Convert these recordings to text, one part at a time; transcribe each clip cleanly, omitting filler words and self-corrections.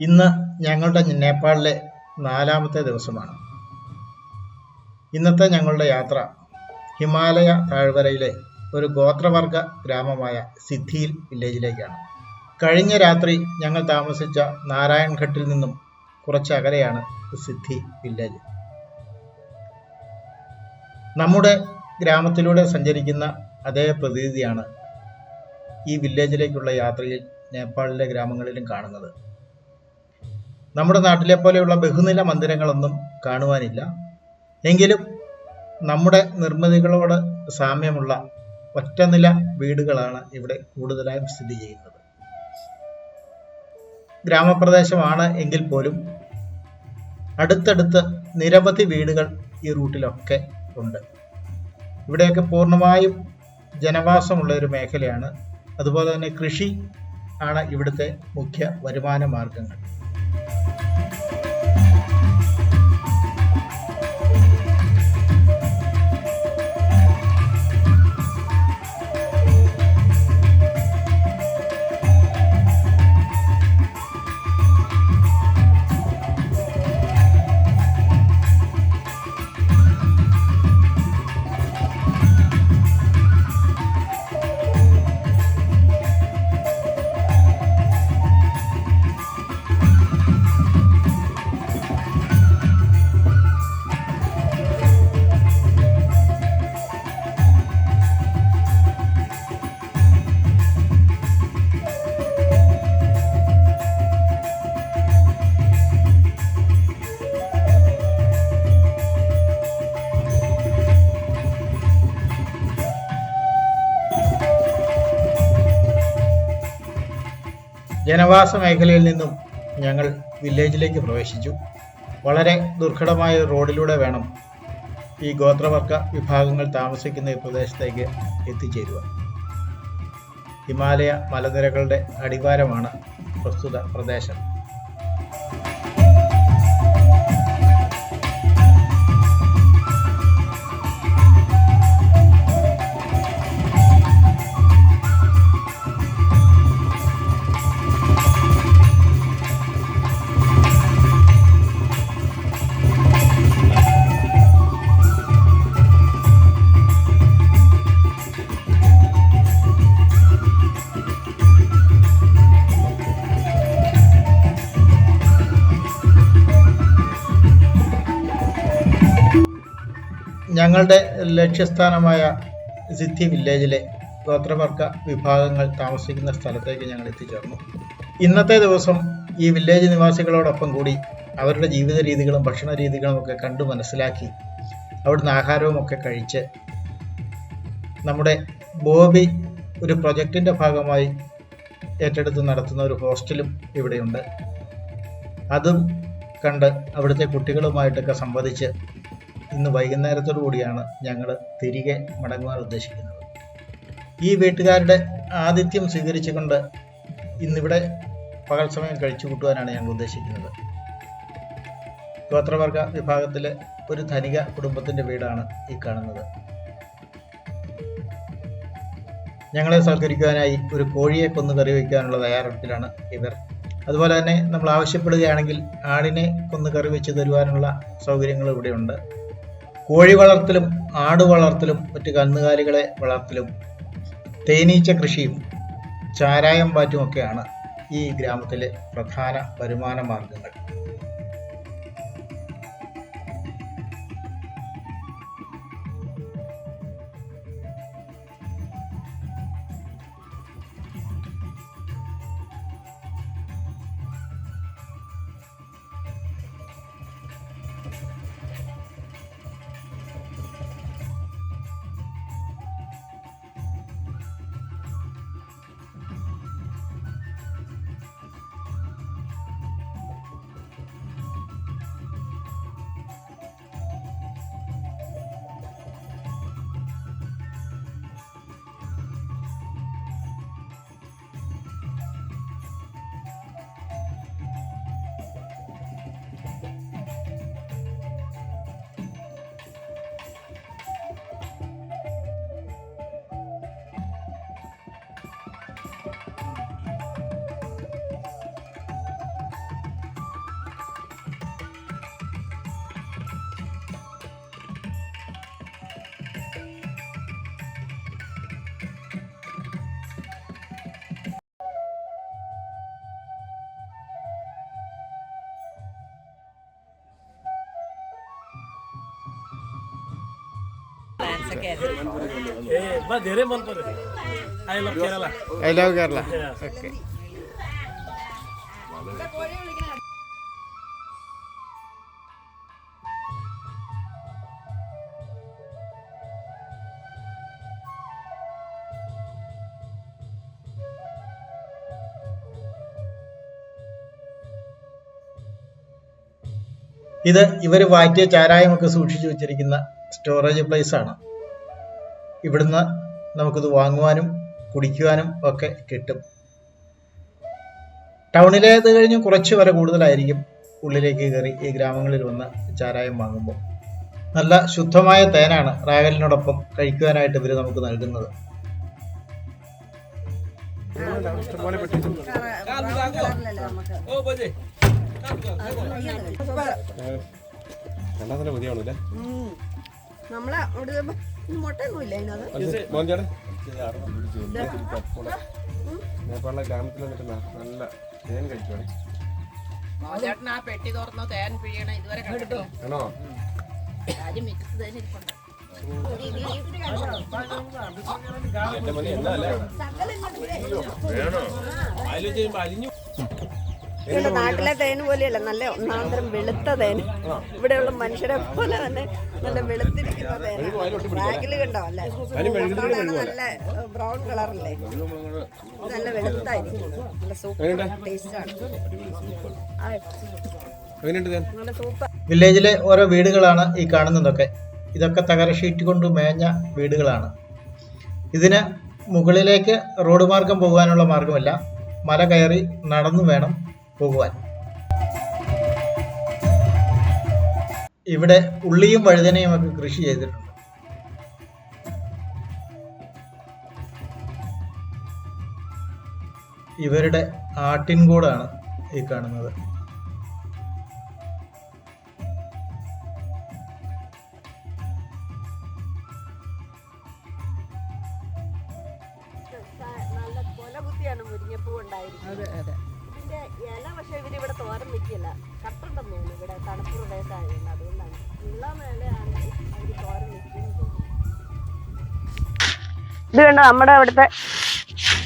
ഇന്ന് ഞങ്ങളുടെ നേപ്പാളിലെ 4-ാമത്തെ ദിവസമാണ്. ഇന്നത്തെ ഞങ്ങളുടെ യാത്ര ഹിമാലയ താഴ്വരയിലെ ഒരു ഗോത്രവർഗ ഗ്രാമമായ സിദ്ധിയിൽ വില്ലേജിലേക്കാണ്. കഴിഞ്ഞ രാത്രി ഞങ്ങൾ താമസിച്ച നാരായൺഘട്ടിൽ നിന്നും കുറച്ച് അകലെയാണ് സിദ്ധി വില്ലേജ്. നമ്മുടെ ഗ്രാമത്തിലൂടെ സഞ്ചരിക്കുന്ന അതേ പ്രതീതിയാണ് ഈ വില്ലേജിലേക്കുള്ള യാത്രയിൽ നേപ്പാളിലെ ഗ്രാമങ്ങളിലും കാണുന്നത്. നമ്മുടെ നാട്ടിലെ പോലെയുള്ള ബഹുനില മന്ദിരങ്ങളൊന്നും കാണുവാനില്ല. എങ്കിലും നമ്മുടെ നിർമ്മിതികളോട് സാമ്യമുള്ള ഒറ്റനില വീടുകളാണ് ഇവിടെ കൂടുതലായും സ്ഥിതി ചെയ്യുന്നത്. ഗ്രാമപ്രദേശമാണ് എങ്കിൽ പോലും അടുത്തടുത്ത് നിരവധി വീടുകൾ ഈ റൂട്ടിലൊക്കെ ഉണ്ട്. ഇവിടെയൊക്കെ പൂർണ്ണമായും ജനവാസമുള്ള ഒരു മേഖലയാണ്. അതുപോലെ തന്നെ കൃഷി ആണ് ഇവിടുത്തെ മുഖ്യ വരുമാന മാർഗങ്ങൾ. ജനവാസ മേഖലയിൽ നിന്നും ഞങ്ങൾ വില്ലേജിലേക്ക് പ്രവേശിച്ചു. വളരെ ദുർഘടമായ റോഡിലൂടെ വേണം ഈ ഗോത്രവർഗ വിഭാഗങ്ങൾ താമസിക്കുന്ന ഈ പ്രദേശത്തേക്ക് എത്തിച്ചേരുക. ഹിമാലയ മലനിരകളുടെ അടിവാരമാണ് പ്രസ്തുത പ്രദേശം. ഞങ്ങളുടെ ലക്ഷ്യസ്ഥാനമായ സിദ്ധി വില്ലേജിലെ ഗോത്രവർഗ വിഭാഗങ്ങൾ താമസിക്കുന്ന സ്ഥലത്തേക്ക് ഞങ്ങൾ എത്തിച്ചേർന്നു. ഇന്നത്തെ ദിവസം ഈ വില്ലേജ് നിവാസികളോടൊപ്പം കൂടി അവരുടെ ജീവിത രീതികളും ഭക്ഷണ രീതികളും ഒക്കെ കണ്ടു മനസ്സിലാക്കി അവിടുന്ന് ആഹാരവും ഒക്കെ കഴിച്ച് നമ്മുടെ ബോബി ഒരു പ്രൊജക്റ്റിൻ്റെ ഭാഗമായി ഏറ്റെടുത്ത് നടത്തുന്ന ഒരു ഹോസ്റ്റലും ഇവിടെയുണ്ട്. അതും കണ്ട് അവിടുത്തെ കുട്ടികളുമായിട്ടൊക്കെ സംവദിച്ച് ഇന്ന് വൈകുന്നേരത്തോടു കൂടിയാണ് ഞങ്ങൾ തിരികെ മടങ്ങുവാൻ ഉദ്ദേശിക്കുന്നത്. ഈ വീട്ടുകാരുടെ ആതിഥ്യം സ്വീകരിച്ചുകൊണ്ട് ഇന്നിവിടെ പകൽ സമയം കഴിച്ചു കൂട്ടുവാനാണ് ഞങ്ങൾ ഉദ്ദേശിക്കുന്നത്. ഗോത്രവർഗ വിഭാഗത്തിലെ ഒരു ധനിക കുടുംബത്തിൻ്റെ വീടാണ് ഈ കാണുന്നത്. ഞങ്ങളെ സൽക്കരിക്കുവാനായി ഒരു കോഴിയെ കൊന്നു കറി വയ്ക്കാനുള്ള തയ്യാറെടുപ്പിലാണ് ഇവർ. അതുപോലെ തന്നെ നമ്മൾ ആവശ്യപ്പെടുകയാണെങ്കിൽ ആടിനെ കൊന്നു കറി വെച്ച് തരുവാനുള്ള സൗകര്യങ്ങൾ ഇവിടെയുണ്ട്. കോഴി വളർത്തലും ആട് വളർത്തലും മറ്റ് കന്നുകാലികളെ വളർത്തലും തേനീച്ച കൃഷിയും ചാരായം പാറ്റുമൊക്കെയാണ് ഈ ഗ്രാമത്തിലെ പ്രധാന വരുമാന മാർഗങ്ങൾ. I love Kerala. ഓക്കെ. ഇത് ഇവർ വാറ്റിയ ചാരായമൊക്കെ സൂക്ഷിച്ചു വെച്ചിരിക്കുന്ന സ്റ്റോറേജ് പ്ലേസ് ആണ്. ഇവിടുന്ന് നമുക്കിത് വാങ്ങുവാനും കുടിക്കുവാനും ഒക്കെ കിട്ടും. ടൗണിലേത് കഴിഞ്ഞ് കുറച്ച് വില കൂടുതലായിരിക്കും ഉള്ളിലേക്ക് കയറി ഈ ഗ്രാമങ്ങളിൽ വന്ന് ചാരായം വാങ്ങുമ്പോൾ. നല്ല ശുദ്ധമായ തേനാണ് റാവലിനോടൊപ്പം കഴിക്കുവാനായിട്ട് ഇവർ നമുക്ക് നൽകുന്നത്. നേപ്പാളിലെ ഗ്രാമത്തിൽ വന്നിട്ട് നല്ല തേൻ കഴിക്കുവാണ്. പെട്ടി തുറന്നോ തേൻ പിഴിയണം ഇതുവരെ കണ്ടിട്ടോ ആണോ? നാട്ടിലെ തേന് പോലെയല്ല, നല്ല ഒന്നാന്തരം വെളുത്ത തേന്. ഇവിടെയുള്ള മനുഷ്യരെ പോലെ തന്നെ നല്ല വെളുത്തിരിക്കുന്ന തേന്. ബാഗിൽ കണ്ടോ അല്ലേ, നല്ല ബ്രൗൺ കളറല്ലേ, നല്ല വെളുത്തായിരിക്കും. നല്ല സൂപ്പർ ടേസ്റ്റ് ആണ്. നല്ല സൂപ്പർ. വില്ലേജിലെ ഓരോ വീടുകളാണ് ഈ കാണുന്നതൊക്കെ. ഇതൊക്കെ തകര ഷീറ്റ് കൊണ്ട് മേഞ്ഞ വീടുകളാണ്. ഇതിന് മുകളിലേക്ക് റോഡ് മാർഗം പോകാനുള്ള മാർഗമല്ല, മല കയറി നടന്നു വേണം പോകുവാൻ. ഇവിടെ ഉള്ളിയും വഴുതനയും ഒക്കെ കൃഷി ചെയ്തിട്ടുണ്ട്. ഇവരുടെ ആട്ടിൻകൂടാണ് ഈ കാണുന്നത്. നല്ല കൊലകുത്തിയാണ് മുരിങ്ങപ്പൂ ഉണ്ടായിരിക്കുന്നത്. ഇതിന്റെ ഇല പക്ഷെ ഇവരിവിടെ തോരൻ നിൽക്കില്ല, കട്ടുണ്ടെന്ന് തോന്നുന്നു. ഇവിടെ തണുപ്പ് പ്രദേശമായതുകൊണ്ട് അതുകൊണ്ടാണ്. ഇളം ഇലയാണെങ്കിൽ അവർ തോരൻ നിൽക്കുന്നു തോന്നുന്നു. ഇത് കണ്ടോ, നമ്മുടെ അവിടുത്തെ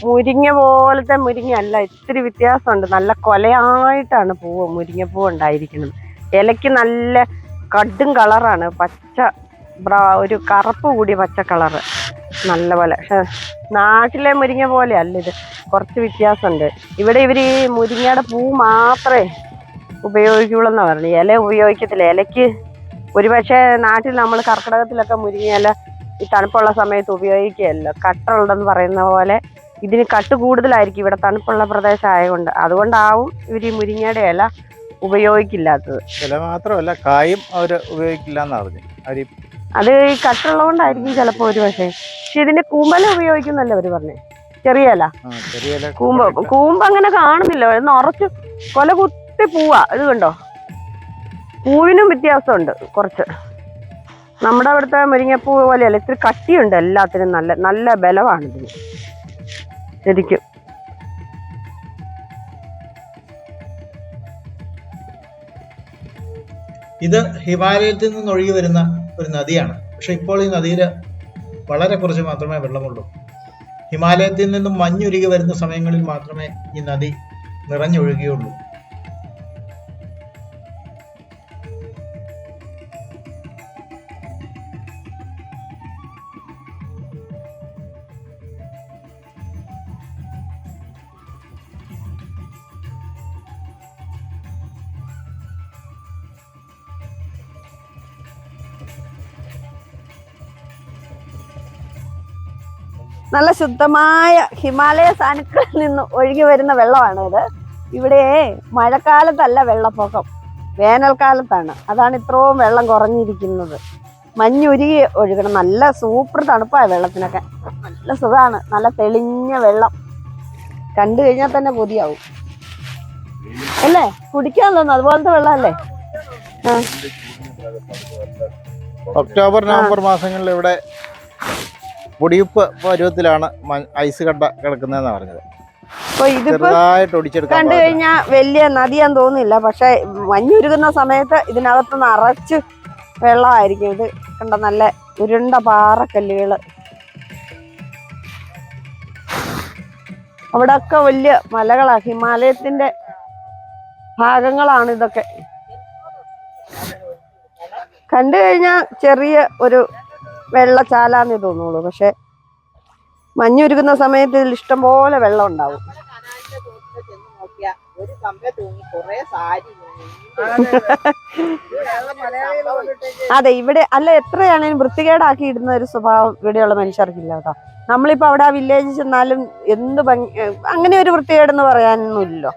മുരിങ്ങ പോലത്തെ മുരിങ്ങ അല്ല, ഇത്തിരി വ്യത്യാസമുണ്ട്. നല്ല കൊലയായിട്ടാണ് മുരിങ്ങപ്പൂ ഉണ്ടായിരിക്കുന്നത്. ഇലയ്ക്ക് നല്ല കടും കളറാണ്, പച്ച ഒരു കറുപ്പ് കൂടിയ പച്ച കളറ് നല്ല പോലെ. പക്ഷെ നാട്ടിലെ മുരിങ്ങ പോലെ അല്ല ഇത്, കുറച്ച് വ്യത്യാസമുണ്ട്. ഇവിടെ ഇവർ ഈ മുരിങ്ങയുടെ പൂ മാത്രമേ ഉപയോഗിക്കുള്ളൂ എന്നാണ് പറഞ്ഞത്, ഇല ഉപയോഗിക്കത്തില്ല. ഇലയ്ക്ക് ഒരുപക്ഷെ നാട്ടിൽ നമ്മൾ കർക്കിടകത്തിലൊക്കെ മുരിങ്ങ ഇല ഈ തണുപ്പുള്ള സമയത്ത് ഉപയോഗിക്കുകയല്ലോ, കട്ടുണ്ടെന്ന് പറയുന്ന പോലെ ഇതിന് കട്ട് കൂടുതലായിരിക്കും ഇവിടെ തണുപ്പുള്ള പ്രദേശം ആയതുകൊണ്ട്. അതുകൊണ്ടാവും ഇവർ ഈ മുരിങ്ങയുടെ ഇല ഉപയോഗിക്കില്ലാത്തത്. ഇല മാത്രമല്ല, കായും അവർ ഉപയോഗിക്കില്ല എന്ന് പറഞ്ഞു. അത് ഈ കട്ടുള്ളതുകൊണ്ടായിരിക്കും ചിലപ്പോൾ ഒരു പക്ഷേ. പക്ഷെ ഇതിന്റെ കൂമ്പല ഉപയോഗിക്കുന്നല്ലേ അവര് പറഞ്ഞേ, ചെറിയ ഇല. കൂമ്പ് അങ്ങനെ കാണുന്നില്ല, നിറച്ച് കൊല കുത്തി പൂവാ. ഇത് കണ്ടോ, പൂവിനും വ്യത്യാസമുണ്ട് കുറച്ച്. നമ്മുടെ അവിടുത്തെ മുരിങ്ങപ്പൂ പോലെയല്ല, ഇത്തിരി കട്ടിയുണ്ട് എല്ലാത്തിനും. നല്ല നല്ല ബലമാണ് ഇതിന് ശരിക്കും. ഇത് ഹിമാലയത്തിൽ നിന്ന് ഒഴുകി വരുന്ന ഒരു നദിയാണ്. പക്ഷെ ഇപ്പോൾ ഈ നദിയിൽ വളരെ കുറച്ച് മാത്രമേ വെള്ളമുള്ളൂ. ഹിമാലയത്തിൽ നിന്നും മഞ്ഞുരുകി വരുന്ന സമയങ്ങളിൽ മാത്രമേ ഈ നദി നിറഞ്ഞൊഴുകുകയുള്ളൂ. നല്ല ശുദ്ധമായ ഹിമാലയ സാനുക്കളിൽ നിന്ന് ഒഴുകി വരുന്ന വെള്ളമാണ് ഇത്. ഇവിടെ മഴക്കാലത്തല്ല വെള്ളപ്പൊക്കം, വേനൽക്കാലത്താണ്. അതാണ് ഇത്രയും വെള്ളം കുറഞ്ഞിരിക്കുന്നത്. മഞ്ഞുരുകി ഒഴുകണം. നല്ല സൂപ്പർ തണുപ്പായ വെള്ളത്തിനൊക്കെ. നല്ല സുഖമാണ്, നല്ല തെളിഞ്ഞ വെള്ളം. കണ്ടു കഴിഞ്ഞാൽ തന്നെ കൊതിയാവും അല്ലേ, കുടിക്കാൻ തോന്നുന്നു. അതുപോലത്തെ വെള്ളമല്ലേ. ഒക്ടോബർ നവംബർ മാസങ്ങളിൽ ഇവിടെ പൊടിയുപ്പ് പരുവത്തിലാണ് ഐസ് കട്ട കിടക്കുന്നതെന്ന് പറഞ്ഞത്. അപ്പൊ ഇതിപ്പോ കണ്ടു കഴിഞ്ഞാൽ വലിയ നദിയാന്ന് തോന്നുന്നില്ല, പക്ഷെ മഞ്ഞുരുകുന്ന സമയത്ത് ഇതിനകത്ത് നിറച്ച് വെള്ളമായിരിക്കും. ഇത് കണ്ട നല്ല ഉരുണ്ട പാറക്കല്ലുകള്. അവിടെ ഒക്കെ വലിയ മലകളാ, ഹിമാലയത്തിന്റെ ഭാഗങ്ങളാണ് ഇതൊക്കെ. കണ്ടു കഴിഞ്ഞാൽ ചെറിയ ഒരു വെള്ളച്ചാലാന്നേ തോന്നുള്ളൂ, പക്ഷെ മഞ്ഞുരുകുന്ന സമയത്ത് ഇതിൽ ഇഷ്ടംപോലെ വെള്ളം ഉണ്ടാവും. അതെ, ഇവിടെ അല്ല എത്രയാണേലും വൃത്തികേടാക്കി ഇടുന്ന ഒരു സ്വഭാവം ഇവിടെയുള്ള മനുഷ്യർക്കില്ല കേട്ടോ. നമ്മളിപ്പോ അവിടെ ആ വില്ലേജിൽ ചെന്നാലും എന്ത് ഭംഗി, അങ്ങനെ ഒരു വൃത്തികേടെന്ന് പറയാനൊന്നുമില്ലല്ലോ.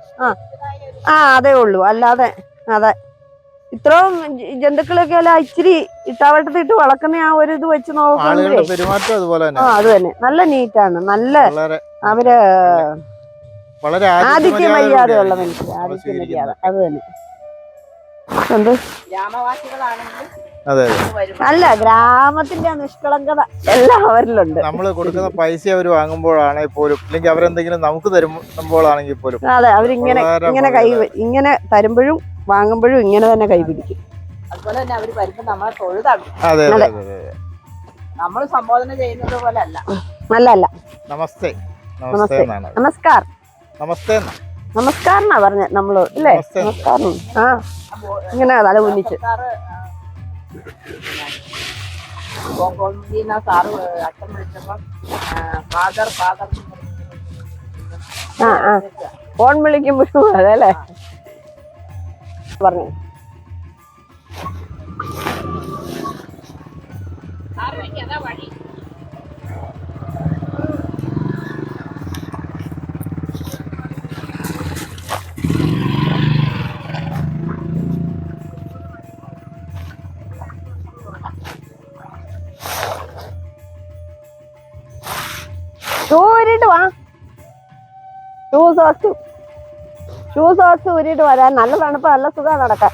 അതേ ഉള്ളൂ. അല്ലാതെ അതെ, ഇത്രയും ജന്തുക്കളൊക്കെ അല്ല ഇച്ചിരി ഇട്ടാവട്ടത്തിട്ട് വളർക്കുന്ന ആ ഒരു ഇത് വെച്ച് നോക്കുമ്പോഴേ അത് തന്നെ നല്ല നീറ്റാണ്. നല്ല അവര് ആദിത്യ മര്യാദയുള്ള മനുഷ്യർ, ആദിത്യ മര്യാദ അത് തന്നെ. എന്ത് അല്ല, ഗ്രാമത്തിന്റെ നിഷ്കളങ്കത എല്ലാം അവരിലുണ്ട്. നമ്മള് കൊടുക്കുന്ന പൈസ അവർ വാങ്ങുമ്പോഴാണെങ്കിൽ പോലും, അല്ലെങ്കിൽ അവരെന്തെങ്കിലും നമുക്ക് തരുമ്പോഴാണെങ്കിൽ പോലും, അതെ, അവരിങ്ങനെ ഇങ്ങനെ തരുമ്പോഴും വാങ്ങുമ്പോഴും ഇങ്ങനെ തന്നെ കൈപിടിക്കും. അതുപോലെ തന്നെ അവര് വരുമ്പോ നമ്മളെ തൊഴുതാണ്. നമ്മൾ സംബോധന ചെയ്യുന്നത് പോലെ അല്ല. അല്ല, നമസ്തേ നമസ്തേ നമസ്കാർ നമസ്കാരനാ പറഞ്ഞ നമ്മള് ഇല്ലേ? നമസ്കാരം. ഇങ്ങനെ തല കുനിച്ച് ഫോൺ വിളിക്കുമ്പോഴും അതല്ലേ പറഞ്ഞു. ഊരിട്ട് വാ, ഷൂ സോക്സ് ഊരിട്ട് വരാൻ. നല്ല തണുപ്പ്, നല്ല സുഖം നടക്കാൻ.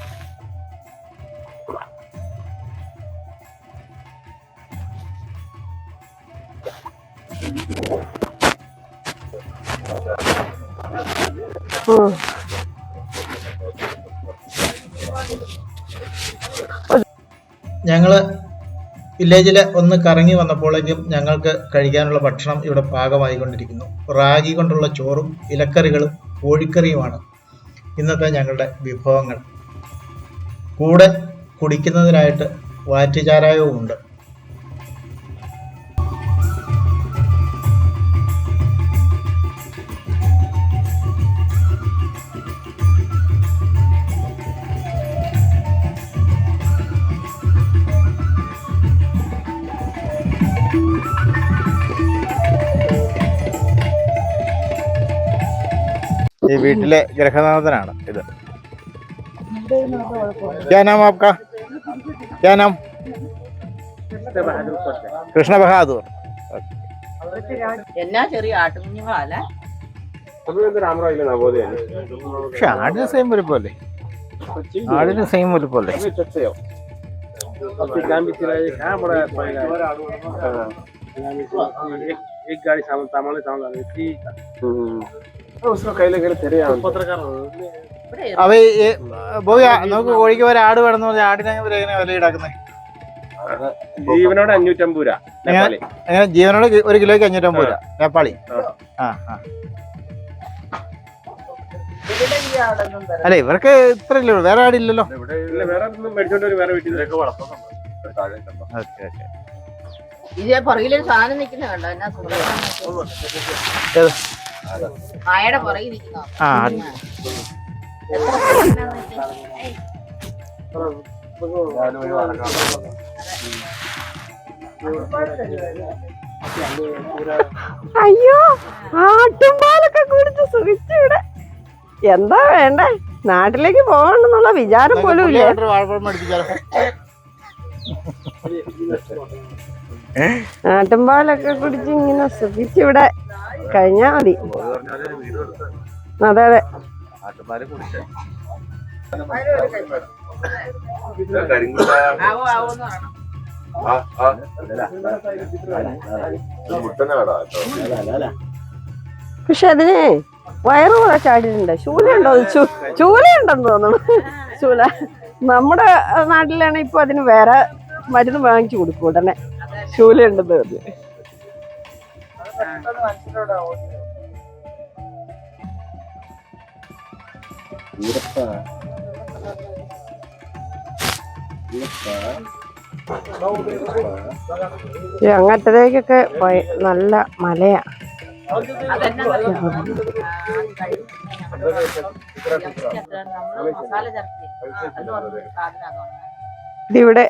ഞങ്ങള് വില്ലേജിൽ ഒന്ന് കറങ്ങി വന്നപ്പോഴേക്കും ഞങ്ങൾക്ക് കഴിക്കാനുള്ള ഭക്ഷണം ഇവിടെ പാകമായിക്കൊണ്ടിരിക്കുന്നു. റാഗി കൊണ്ടുള്ള ചോറും ഇലക്കറികളും കോഴിക്കറിയുമാണ് ഇന്നത്തെ ഞങ്ങളുടെ വിഭവങ്ങൾ. കൂടെ കുടിക്കുന്നതിനായിട്ട് വാറ്റുചാരായവും ഉണ്ട്. ഈ വീട്ടിലെ ഗ്രഹനാഥനാണ് ഇത്. क्या नाम आपका? क्या नाम? കൃഷ്ണ ബഹാദൂർ. എന്നാ ചെറിയ ആട്ടുകുഞ്ഞുങ്ങളല്ലേ? പക്ഷെ ആടിന് സെയിം വലുപ്പല്ലേ? ആടിന് സെയിം വലുപ്പല്ലേ? അവ നമുക്ക് കോഴിക്ക് വരെ ആട് വേണമെന്ന് പറഞ്ഞാൽ ആടിനെ എങ്ങനെ വില ഈടാക്കുന്നത്? ജീവനോട് 550 രൂപ. എങ്ങനെ ജീവനോട് 1 കിലോയ്ക്ക് 550 രൂപ നേപ്പാളി? അല്ല, ഇവർക്ക് ഇത്ര ഇല്ലല്ലോ, വേറെ ആടില്ലല്ലോ. പുറകില് സാധനം നിൽക്കുന്ന കണ്ടോ? എന്നാ ആയയുടെ പുറകിൽ നിൽക്കുന്ന അയ്യോ, ആട്ടുംപാലൊക്കെ കുടിച്ച് സുഖിച്ചിവിടെ. എന്താ വേണ്ടേ? നാട്ടിലേക്ക് പോകണമെന്നുള്ള വിചാരം പോലും ഇല്ല. ആട്ടുംപാലൊക്കെ കുടിച്ച് ഇങ്ങനെ സുഖിച്ചിവിടെ കഴിഞ്ഞാ മതി. അതെ, പക്ഷെ അതിന് വയറ് കുറെ ചാടിയിട്ടുണ്ട്. ശൂലയുണ്ടോ? ചൂലയുണ്ടെന്ന് തോന്നുന്നു. ചൂല നമ്മുടെ നാട്ടിലാണ്. ഇപ്പൊ അതിന് വേറെ മരുന്ന് വാങ്ങിച്ചു കൊടുക്കും ഉടനെ. ശൂലുണ്ടെന്ന് പറഞ്ഞു. അങ്ങറ്റത്തേക്കൊക്കെ നല്ല മലയാ. ഇതിവിടെ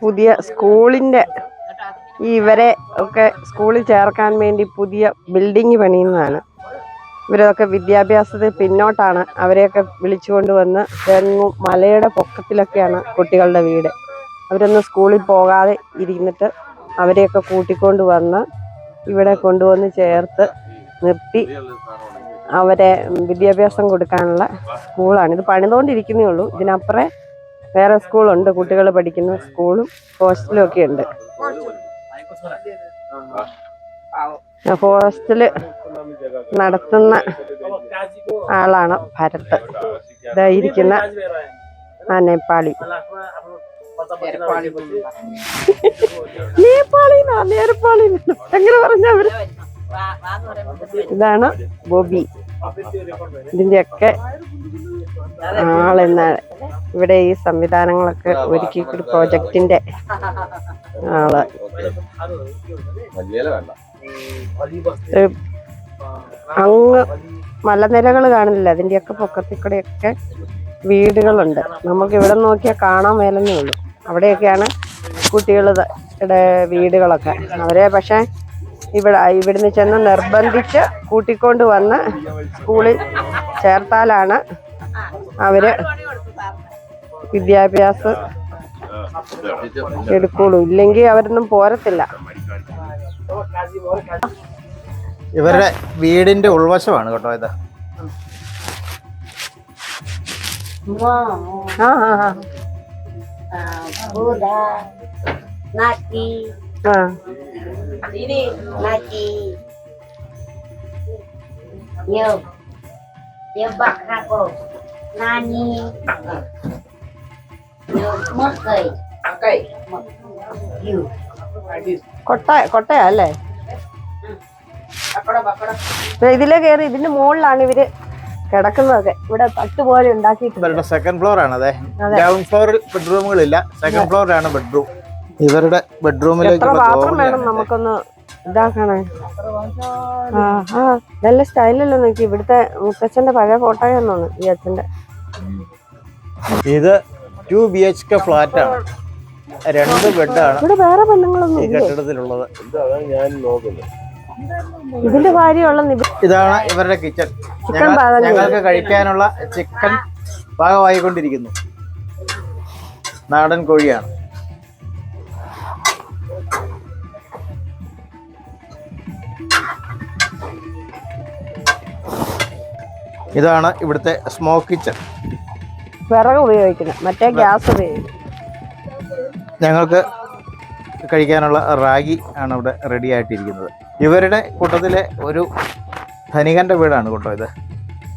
പുതിയ സ്കൂളിന്റെ ഇവരെ ഒക്കെ സ്കൂളിൽ ചേർക്കാൻ വേണ്ടി പുതിയ ബിൽഡിംഗ് പണിയുന്നതാണ്. ഇവരൊക്കെ വിദ്യാഭ്യാസത്തിൽ പിന്നോട്ടാണ്. അവരെയൊക്കെ വിളിച്ചുകൊണ്ട് വന്ന് തെങ്ങും മലയുടെ പൊക്കത്തിലൊക്കെയാണ് കുട്ടികളുടെ വീട്. അവരൊന്നും സ്കൂളിൽ പോകാതെ ഇരുന്നിട്ട് അവരെയൊക്കെ കൂട്ടിക്കൊണ്ട് വന്ന് ഇവിടെ കൊണ്ടുവന്ന് ചേർത്ത് നിർത്തി അവരെ വിദ്യാഭ്യാസം കൊടുക്കാനുള്ള സ്കൂളാണ്. ഇത് പണിതുകൊണ്ടിരിക്കുന്നേ ഉള്ളൂ. ഇതിനപ്പുറം വേറെ സ്കൂളുണ്ട്, കുട്ടികൾ പഠിക്കുന്ന സ്കൂളും ഹോസ്റ്റലും ഒക്കെ ഉണ്ട്. ഹോസ്റ്റല് നടത്തുന്ന ആളാണ് ഭരത്. ഇതായിരിക്കുന്ന ആ നേപ്പാളി. നേപ്പാളി എങ്ങനെ പറഞ്ഞവര്? ഇതാണ് ബോബി. ഇതിന്റെയൊക്കെ ആളെന്നാണ് ഇവിടെ ഈ സംവിധാനങ്ങളൊക്കെ ഒരുക്കി പ്രോജക്റ്റിന്റെ ആള്. അങ്ങ് മലനിരകൾ കാണില്ല, അതിന്റെയൊക്കെ പൊക്കത്തിൽ കൂടെയൊക്കെ വീടുകളുണ്ട്. നമുക്ക് ഇവിടെ നോക്കിയാൽ കാണാൻ മേലെന്നേ ഉള്ളൂ. അവിടെയൊക്കെയാണ് കുട്ടികളുടെ വീടുകളൊക്കെ. അവരെ പക്ഷെ ഇവിടുന്ന് ചെന്ന് നിർബന്ധിച്ച് കൂട്ടിക്കൊണ്ട് വന്ന് സ്കൂളിൽ ചേർത്താലാണ് അവര് വിദ്യാഭ്യാസം എടുക്കുള്ളൂ. ഇല്ലെങ്കിൽ അവരൊന്നും പോരത്തില്ല. ഇവരുടെ വീടിന്റെ ഉൾവശമാണ് കേട്ടോ ഇത്. കൊട്ടയാ അല്ലേ? ഇതിലെ കയറി ഇതിന്റെ മുകളിലാണ് ഇവര് കിടക്കുന്നതൊക്കെ. ഇവിടെ തട്ട് പോലെ ഉണ്ടാക്കിയിട്ടുണ്ട്. ഇവരുടെ സെക്കൻഡ് ഫ്ലോർ ആണ്. അതെ, ഗ്രൗണ്ട് ഫ്ലോറിൽ ബെഡ്റൂമുകളില്ല, സെക്കൻഡ് ഫ്ലോറിലാണ് ബെഡ്റൂം. ഇവരുടെ ബെഡ്റൂമിലേക്ക് പാത്രം വേണം നമുക്കൊന്ന് ഇതാക്കണേ. നല്ല സ്റ്റൈലല്ലേ നോക്കി. ഇവിടുത്തെ മുത്തച്ഛന്റെ പഴയ ഫോട്ടോയാന്ന് തോന്നുന്നു ഈ അച്ഛന്റെ. ഇത് 2 BHK ഫ്ലാറ്റ് ആണ്. 2 ബെഡാണ് ഇവിടെ. വേറെ പെണ്ണുങ്ങളൊന്നും ഈ കെട്ടിടത്തിലുള്ളത്. ഇതിന്റെ കാര്യമുള്ള ഇതാണ് ഇവരുടെ കിച്ചൺ. ഞങ്ങൾക്ക് കഴിക്കാനുള്ള ചിക്കൻ പാകമായിക്കൊണ്ടിരിക്കുന്നു. നാടൻ കോഴിയാണ്. ഇതാണ് ഇവിടുത്തെ സ്മോക്ക് കിച്ചൺ. വിറക് ഉപയോഗിക്കുന്നത്, മറ്റേ ഗ്യാസ് ഉപയോഗിക്കും. ഞങ്ങൾക്ക് കഴിക്കാനുള്ള റാഗി ആണ് ഇവിടെ റെഡി ആയിട്ടിരിക്കുന്നത്. ഇവരുടെ കൂട്ടത്തിലെ ഒരു ധനികൻ്റെ വീടാണ് കേട്ടോ ഇത്.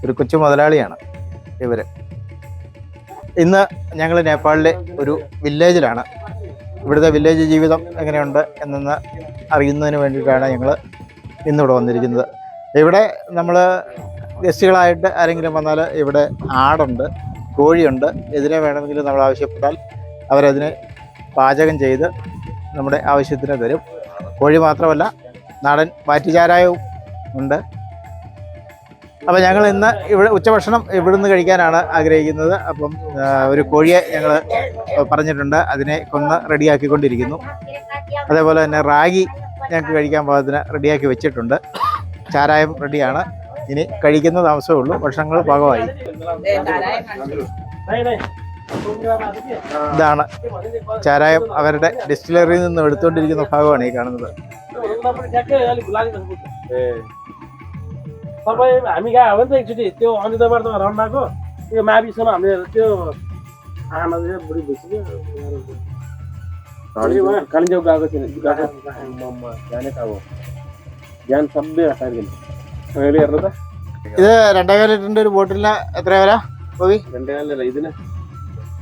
ഒരു കൊച്ചു മുതലാളിയാണ് ഇവർ. ഇന്ന് ഞങ്ങൾ നേപ്പാളിലെ ഒരു വില്ലേജിലാണ്. ഇവിടുത്തെ വില്ലേജ് ജീവിതം എങ്ങനെയുണ്ട് എന്നൊന്ന് അറിയുന്നതിന് വേണ്ടിയിട്ടാണ് ഞങ്ങൾ ഇന്നിവിടെ വന്നിരിക്കുന്നത്. ഇവിടെ നമ്മൾ ഗസ്റ്റുകളായിട്ട് ആരെങ്കിലും വന്നാൽ ഇവിടെ ആടുണ്ട്, കോഴിയുണ്ട്. ഇതിനെ വേണമെങ്കിൽ നമ്മൾ ആവശ്യപ്പെട്ടാൽ അവരതിനെ പാചകം ചെയ്ത് നമ്മുടെ ആവശ്യത്തിന് തരും. കോഴി മാത്രമല്ല, നാടൻ വാറ്റുചാരായവും ഉണ്ട്. അപ്പോൾ ഞങ്ങൾ ഇന്ന് ഇവിടെ ഉച്ചഭക്ഷണം ഇവിടുന്ന് കഴിക്കാനാണ് ആഗ്രഹിക്കുന്നത്. അപ്പം ഒരു കോഴിയെ ഞങ്ങൾ പറഞ്ഞിട്ടുണ്ട്, അതിനെ കൊന്ന് റെഡിയാക്കിക്കൊണ്ടിരിക്കുന്നു. അതേപോലെ തന്നെ റാഗി ഞങ്ങൾക്ക് കഴിക്കാൻ പാകത്തിന് റെഡിയാക്കി വെച്ചിട്ടുണ്ട്. ചാരായം റെഡിയാണ്. ഇനി കഴിക്കുന്ന താമസമേ ഉള്ളൂ. ഭക്ഷണങ്ങൾ പാകമായി. ഇതാണ് ചാരായം അവരുടെ ഡിസ്റ്റിലറിയിൽ നിന്ന് എടുത്തുകൊണ്ടിരിക്കുന്ന ഭാഗമാണ് ഈ കാണുന്നത്. हामी गयो भने त एकचोटि त्यो अन्त्यबाट त राउन्ड आएको त्यो माविसम्म हामीले त्यो आमा चाहिँ बुढी भइसक्यो। कालिम्पोङ गएको थिएन, जाने त अब ज्ञान सबै हटाइदिनु अहिले हेर्नु त। ഇത് 2.5 ലിറ്ററിന്റെ ഒരു ബോട്ടിലിന് എത്ര വില? 2.5 ഇതിന്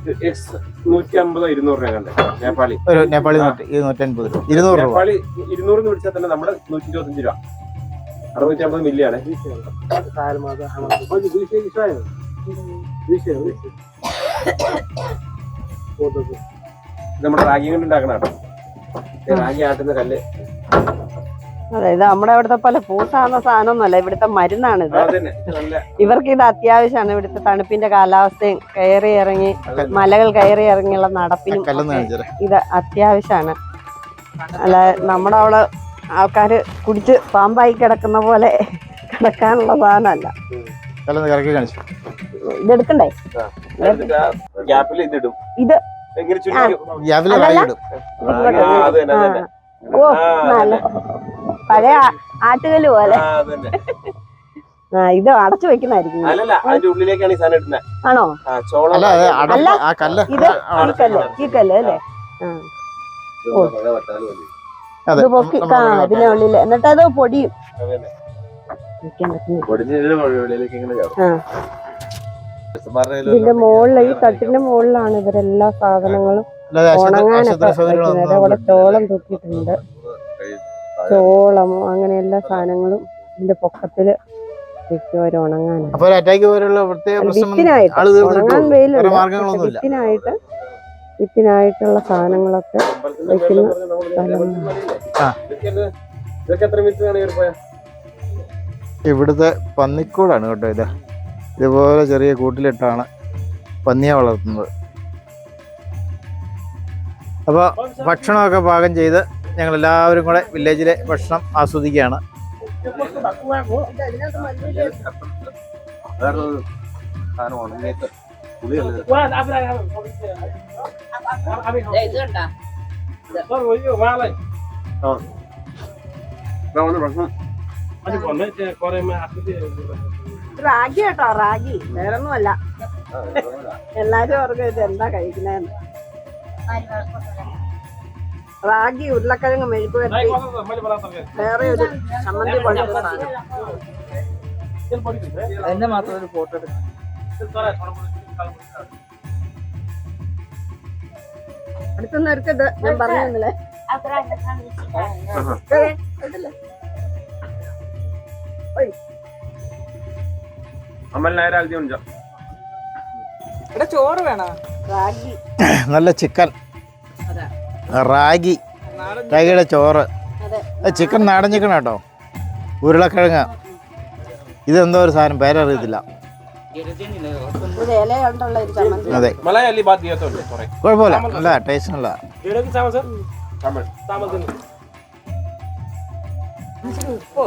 150 200 രൂപ കണ്ടേ നേപ്പാളി. ഒരു നേപ്പാളി നോട്ട് 150 രൂപ, 200 രൂപ. നേപ്പാളി 200 വിളിച്ചാൽ തന്നെ നമ്മുടെ 125 രൂപ, 650 മില്ലിയാണ്. നമ്മുടെ റാഗി കൊണ്ട് ഉണ്ടാക്കണ കേട്ടോ, റാഗി ആട്ടുന്ന കല്ല്. അതെ, ഇത് നമ്മുടെ ഇവിടുത്തെ പോലെ പൂസാകുന്ന സാധനമൊന്നുമല്ല, ഇവിടുത്തെ മരുന്നാണിത്. ഇവർക്ക് ഇത് അത്യാവശ്യമാണ്. ഇവിടുത്തെ തണുപ്പിന്റെ കാലാവസ്ഥയും കയറി ഇറങ്ങി മലകൾ കയറി ഇറങ്ങിയുള്ള നടപ്പിനും ഇത് അത്യാവശ്യമാണ്. അല്ല, നമ്മുടെ അവിടെ ആൾക്കാര് കുടിച്ച് പാമ്പായി കിടക്കുന്ന പോലെ കിടക്കാനുള്ള സാധനമല്ല. ഇതെടുക്കണ്ടേ? ഇത് ഓ നല്ല പഴയ ആട്ടുകല്ല് പോലെ. ഇത് അടച്ചു വെക്കുന്നതായിരിക്കും. ആണോ? അല്ല, ഇത് ഈ കല്ല് അല്ലേ? ഇത് പൊക്കി ഇതിനുള്ളില്, എന്നിട്ട് അത് പൊടിയും. ഇതിന്റെ മുകളിൽ, ഈ തട്ടിന്റെ മുകളിലാണ് ഇവരെല്ലാ സാധനങ്ങളും ഉണങ്ങാനൊക്കെ വെക്കുന്നത്. അവിടെ ചോളം തൂക്കിയിട്ടുണ്ട്, ചോളമോ അങ്ങനെ എല്ലാ സാധനങ്ങളും ഇതിന്റെ പൊക്കത്തില് വെക്കും ഉണങ്ങാനായിട്ട്. ഉണങ്ങാൻ വെയിലുണ്ട്, വിത്തിനായിട്ടുള്ള സാധനങ്ങളൊക്കെ വെക്കുന്ന സ്ഥലങ്ങളാണ്. ഇവിടുത്തെ പന്നിക്കൂടാണ് കേട്ടോ ഇത്. ഇതുപോലെ ചെറിയ കൂട്ടിലിട്ടാണ് പന്നിയെ വളർത്തുന്നത്. അപ്പോൾ ഭക്ഷണമൊക്കെ പാകം ചെയ്ത് ഞങ്ങൾ എല്ലാവരും കൂടെ വില്ലേജിലെ ഭക്ഷണം ആസ്വദിക്കുകയാണ്. റാഗി കേട്ടോ, റാഗി വേറൊന്നുമല്ല. എല്ലാരും ഓർക്കും ഇത് എന്താ കഴിക്കുന്നതെന്ന്. റാഗി, ഉരുളക്കിഴങ്ങ് മെഴുക്ക് വരട്ടി, വേറെ ഒരു ചമ്മന്തി പോലത്തെ സാധനം. എന്നെ മാത്രം ഒരു ഫോട്ടോ എടുക്കാം. അടുത്തൊന്നും എടുക്കത്, ഞാൻ പറഞ്ഞില്ലേ. ചോറ് വേണോ? റാഗി, നല്ല ചിക്കൻ, റാഗിയുടെ ചോറ്, ചിക്കൻ നാടൻ ചിക്കൻ കേട്ടോ, ഉരുളക്കിഴങ്ങ്, ഇതെന്തോ ഒരു സാധനം പേരറിയത്തില്ല. അതെ, കുഴപ്പമില്ല, നല്ല ടേസ്റ്റ് ഉള്ള.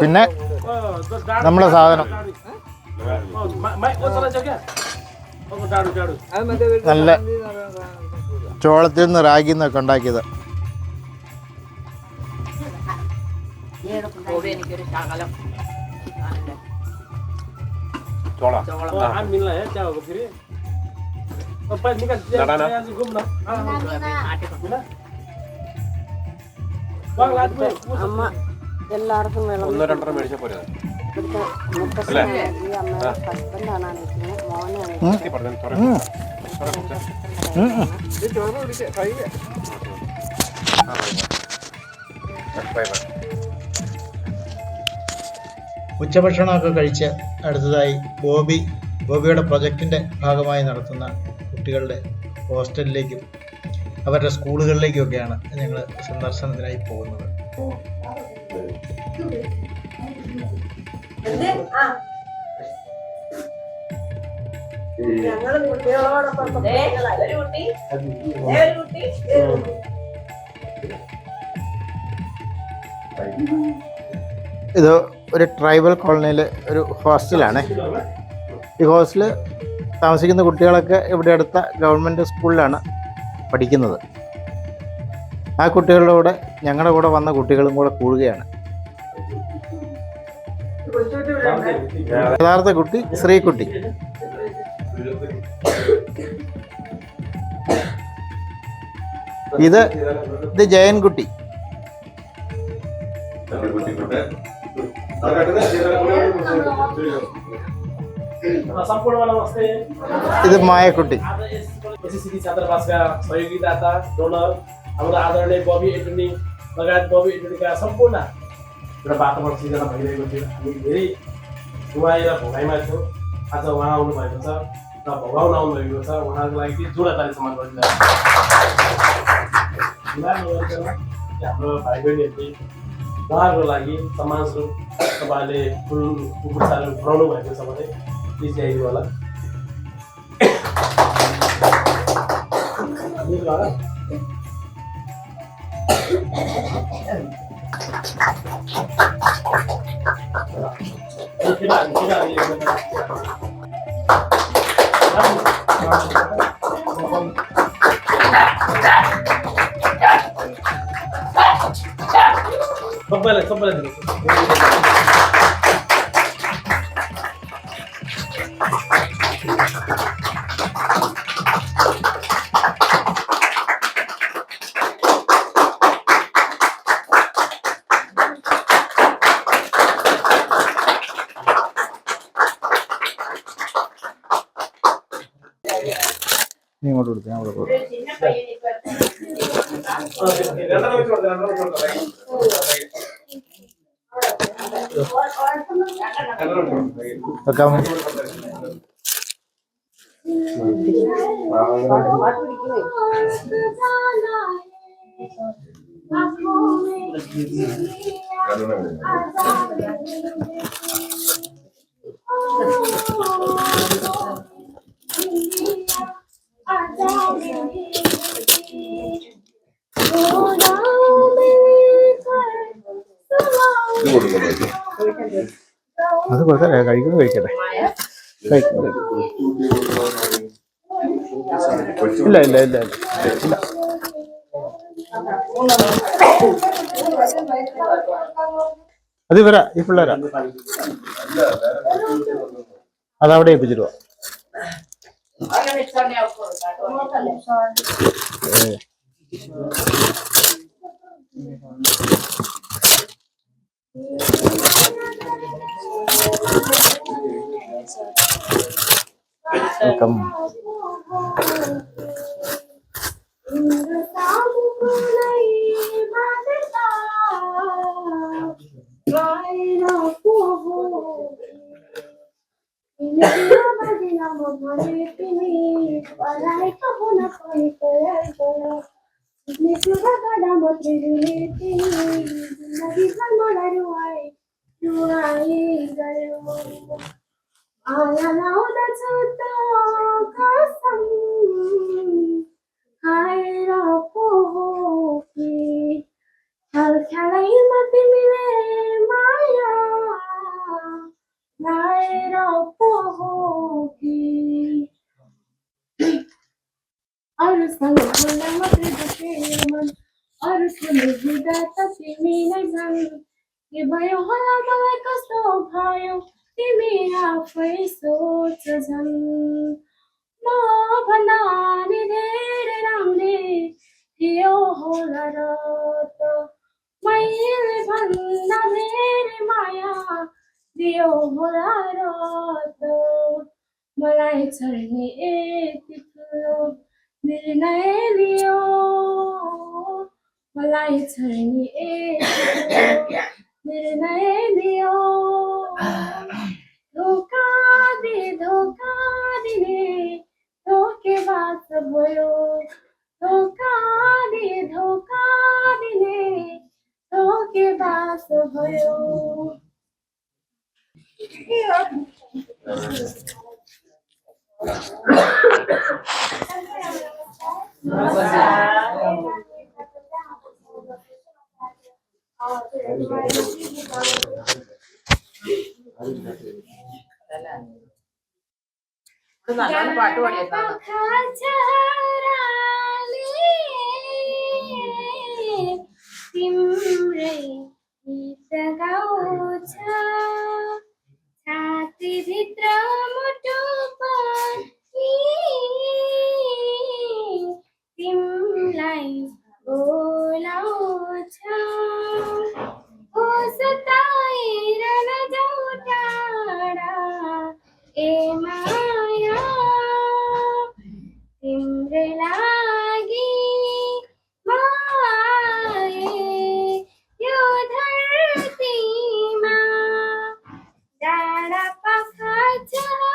പിന്നെ നമ്മുടെ സാധനം നല്ല ചോളത്തിൽ നിന്ന് റാഗിൽ നിന്നൊക്കെ ഉണ്ടാക്കിയത്. അമ്മ എല്ലാവർക്കും വേണം. ഒന്നോ രണ്ടോ മേടിച്ച പോലെ ഹസ്ബൻഡാണ് മോനാണ്. ഉച്ചഭക്ഷണമൊക്കെ കഴിച്ച് അടുത്തതായി ബോബിയുടെ പ്രൊജക്റ്റിൻ്റെ ഭാഗമായി നടത്തുന്ന കുട്ടികളുടെ ഹോസ്റ്റലിലേക്കും അവരുടെ സ്കൂളുകളിലേക്കുമൊക്കെയാണ് ഞങ്ങൾ സന്ദർശനത്തിനായി പോകുന്നത്. ഇത് ഒരു ട്രൈബൽ കോളനിയിലെ ഒരു ഹോസ്റ്റലാണ്. ഈ ഹോസ്റ്റലിൽ താമസിക്കുന്ന കുട്ടികളൊക്കെ ഇവിടെ അടുത്ത ഗവൺമെൻറ് സ്കൂളിലാണ് പഠിക്കുന്നത്. ആ കുട്ടികളുടെ കൂടെ ഞങ്ങളുടെ കൂടെ വന്ന കുട്ടികളും കൂടെ കൂടുകയാണ്. യഥാർത്ഥ കുട്ടി ശ്രീകുട്ടി. ഇത് ജയൻകുട്ടി. ഇത് മായക്കുട്ടി. एसएससी छात्रावासका सहयोगीदाता डोनर हाम्रो आदरणीय बबी एटर्नी लगायत बबी एटर्नीका सम्पूर्ण एउटा वातावरण सिर्जना भइरहेको थियो। हामी धेरै गुमाएर भोगाइमा थियौँ। आज उहाँ आउनुभएको छ र भोगाउन आउनुभएको छ। उहाँको लागि चाहिँ जोडदारी सम्मान गरिदिनु हाम्रो भाइ बहिनीहरूले उहाँहरूको लागि सम्मानस्वरूप तपाईँहरूले फुल पुरस्कारहरू पुऱ्याउनु भएको छ भने प्लिज ल्याइदिनु होला। सबैलाई दिनुहोस्। ഇങ്ങോട്ട് കൊടുത്തു ഞാൻ അവിടെ കൊടുത്തു. വെക്കാമോ? അത് കൊടുത്താൽ കഴിക്കുന്നത് കഴിക്കട്ടെ. ഇല്ല ഇല്ല ഇല്ല ഇല്ല. അത് ഇവരാ, ഈ പിള്ളേരാ. അതവിടെ ഏൽപ്പിച്ചിട്ട് വെൽക്കം. के भयो होला मलाई कस्तो भयो तिमी आफै सोच झन् म भन्दा नि धेरै राम्रे थियो होला र त मैले भन्दा धेरै माया दियो होला र त मलाई छर्ने यति ठुलो निर्णय लियो मलाई छर्ने यति निर्णय लियो धोका दिने धोकेबाज भयो धोका दिने धोकेबाज भयो। പാട്ട് പാടിയേക്കാം. तिम्रै गीत गाउँछ छातीभित्र मुटु पनि तिमीलाई बोलाउँछ सताएर जाऊ टाढा ए माया तिम्रै pakachara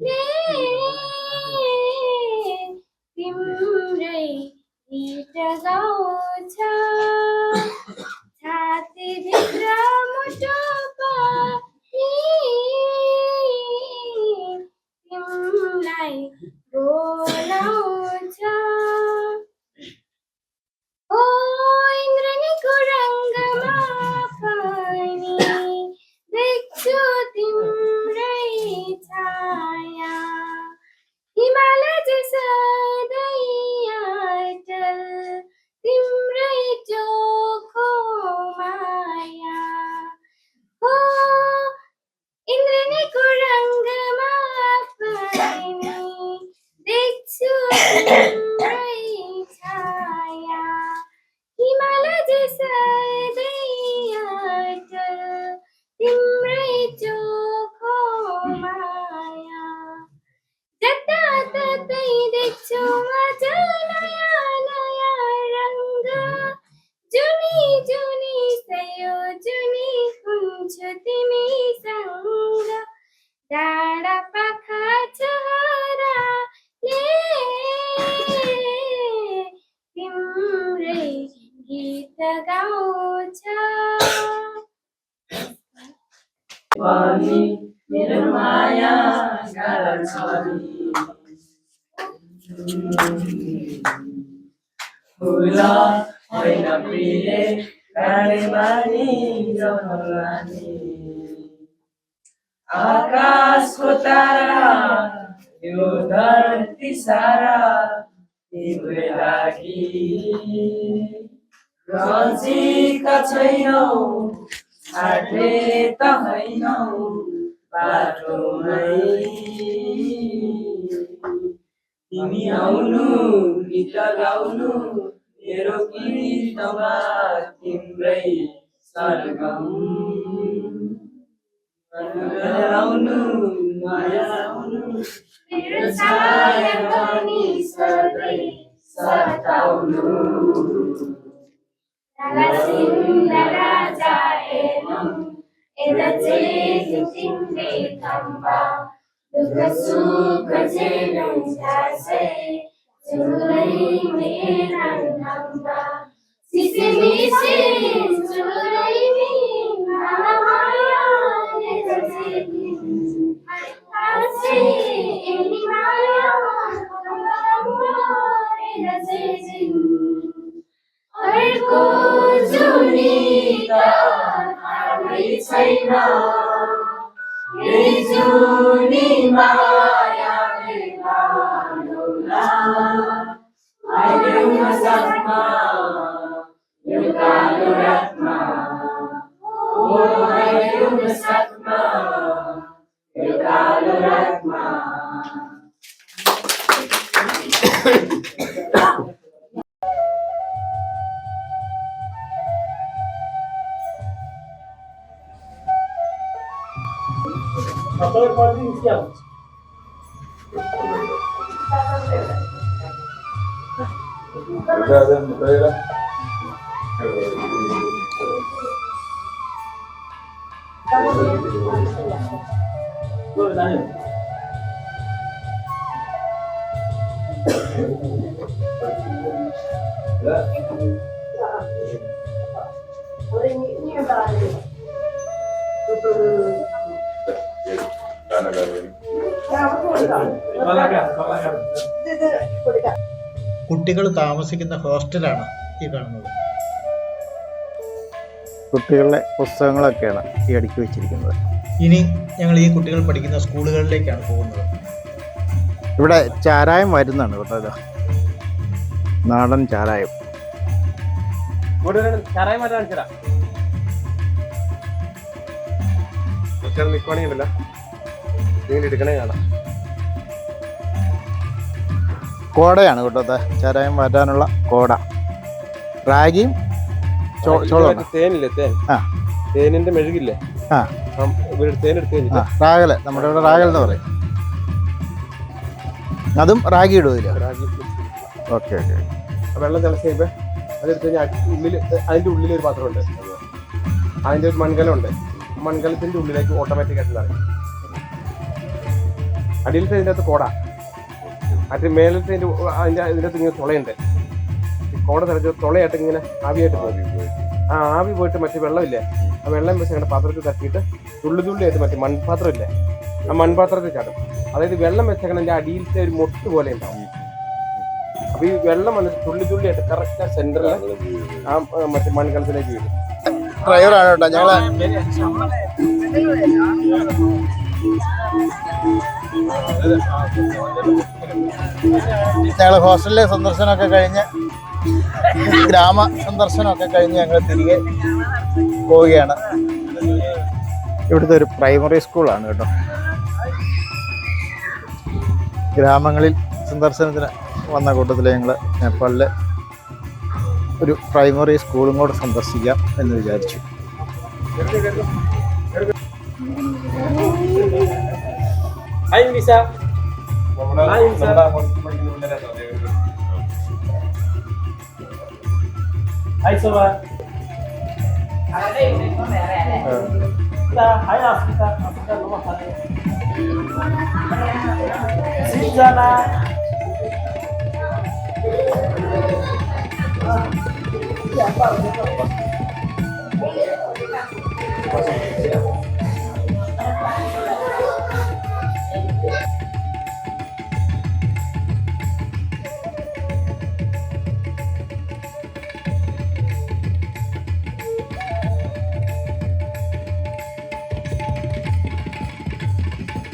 le timrai gita gaucha chhati bhitra muto pani timrai bolaucha o indrani kurangama pani dekchu timrai chaya Himalaya जैसा दैया अटल तिम्रै चोखो माया हो इन्द्रनीको रङ्गमा पनि देख्छु तिम्रै छाया हिमालय जैसा दैया अटल तिम्रै चोखो माया जताततै देख्छु अझ नयाँ नयाँ रङ्ग जुनी जुनी सयो जुनी हुन्छु तिमीसँग डाँडा पाखा चराले तिम्रै गीत गाउँछ मेरो माया फुल होइन प्रिय काँडे बानी जमलानी आकाशको तारा यो धरती सारा तिम्रै लागि रन्जीका छैनौ आटे त होइनौ बाटोमै तिमी आउनु गीत गाउनु मेरो गीतमा तिम्रै सरगम आउनु माया आउनु मेरो छाया पनि सधैँ सताउनु Nagasinda raja enam edache timbe tamba duka sukha jenam jase churai meran tamba sise mise churai me maya edache ase eni maya edache अर्को जुनी त हाम्रै छैन यही जुनी मायाले बाँडौला आइदेऊ न साथमा यो कालो रातमा ओ आइदेऊ न साथमा यो कालो रातमा Apa yang paling siap? കുട്ടികൾ താമസിക്കുന്ന ഹോസ്റ്റലാണ് ഈ കാണുന്നത്. കുട്ടികളുടെ പുസ്തകങ്ങളൊക്കെയാണ് ഈ അടുക്കി വെച്ചിരിക്കുന്നത്. ഇനി ഞങ്ങൾ ഈ കുട്ടികൾ പഠിക്കുന്ന സ്കൂളുകളിലേക്കാണ് പോകുന്നത്. ഇവിടെ ചാരായം വരുന്നതാണ് കേട്ടോ, ഇത് നാടൻ ചാരായം. ചാരായം മാറ്റാൻ കാണിച്ചതാ നിൽക്കുവാണെങ്കിൽ ഉണ്ടല്ലോ ഇങ്ങനെ എടുക്കണേ കാണാം. കോടയാണ് കേട്ടോ, ചാരായം മാറ്റാനുള്ള കോട. റാഗിയും ചോളമാണ്. തേനില്ലേ, തേൻ, തേനിന്റെ മെഴുകില്ലേ, തേൻ എടുത്ത് കഴിഞ്ഞിട്ട് റാഗല്, നമ്മുടെ ഇവിടെ റാഗൽ എന്ന് പറയും. അതും റാഗി ഇടുന്നില്ല. Okay okay. വെള്ളം തിളച്ച് കഴിയുമ്പോൾ അതെടുത്ത് കഴിഞ്ഞാൽ ഉള്ളിൽ അതിന്റെ ഉള്ളിലൊരു പാത്രമുണ്ട്, അതിന്റെ ഒരു മൺകലമുണ്ട്, മൺകലത്തിന്റെ ഉള്ളിലേക്ക് ഓട്ടോമാറ്റിക് ആയിട്ട് നിറയും. അടിയിലത്തെ ഇതിൻ്റെ അകത്ത് കോട, മറ്റേ മേലത്തെ അതിൻ്റെ അകത്ത് ഇങ്ങനെ തുളയുണ്ട്. ഈ കോട തലച്ച് തുളയായിട്ട് ഇങ്ങനെ ആവിയായിട്ട് പോകും. ആ ആവി പോയിട്ട് മറ്റേ വെള്ളമില്ലേ, ആ വെള്ളം വെച്ച് അങ്ങനെ പാത്രത്തിൽ തട്ടിയിട്ട് തുള്ളിയായിട്ട് മറ്റേ മൺപാത്രമില്ലേ, ആ മൺപാത്രത്തിൽ ചാടും. അതായത് വെള്ളം വെച്ചേക്കണതിൻ്റെ അടിയിലത്തെ ഒരു മൊട്ട് പോലെ ഉണ്ടാവും. അപ്പൊ ഈ വെള്ളം വന്നിട്ട് തുള്ളിയായിട്ട് കറക്റ്റ് ആ സെന്ററിൽ ആ മറ്റേ മൺകലത്തിലേക്ക് വീഴും. ഡ്രൈവറാണ് കേട്ടോ ഞങ്ങള് ഹോസ്റ്റലിലെ സന്ദർശനമൊക്കെ കഴിഞ്ഞ് ഗ്രാമ സന്ദർശനമൊക്കെ കഴിഞ്ഞ് ഞങ്ങൾ തിരികെ പോവുകയാണ്. ഇവിടുത്തെ ഒരു പ്രൈമറി സ്കൂളാണ് കേട്ടോ. ഗ്രാമങ്ങളിൽ സന്ദർശനത്തിന് വന്ന കൂട്ടത്തിൽ ഞങ്ങൾ നേപ്പാളിലെ ഒരു പ്രൈമറി സ്കൂളും കൂടെ സന്ദർശിക്കാം എന്ന് വിചാരിച്ചു. Ayo bisa. Ayo bisa. Ayo coba. Kita, ayo kita masukkan nomor 1. Sini sana. Siapa?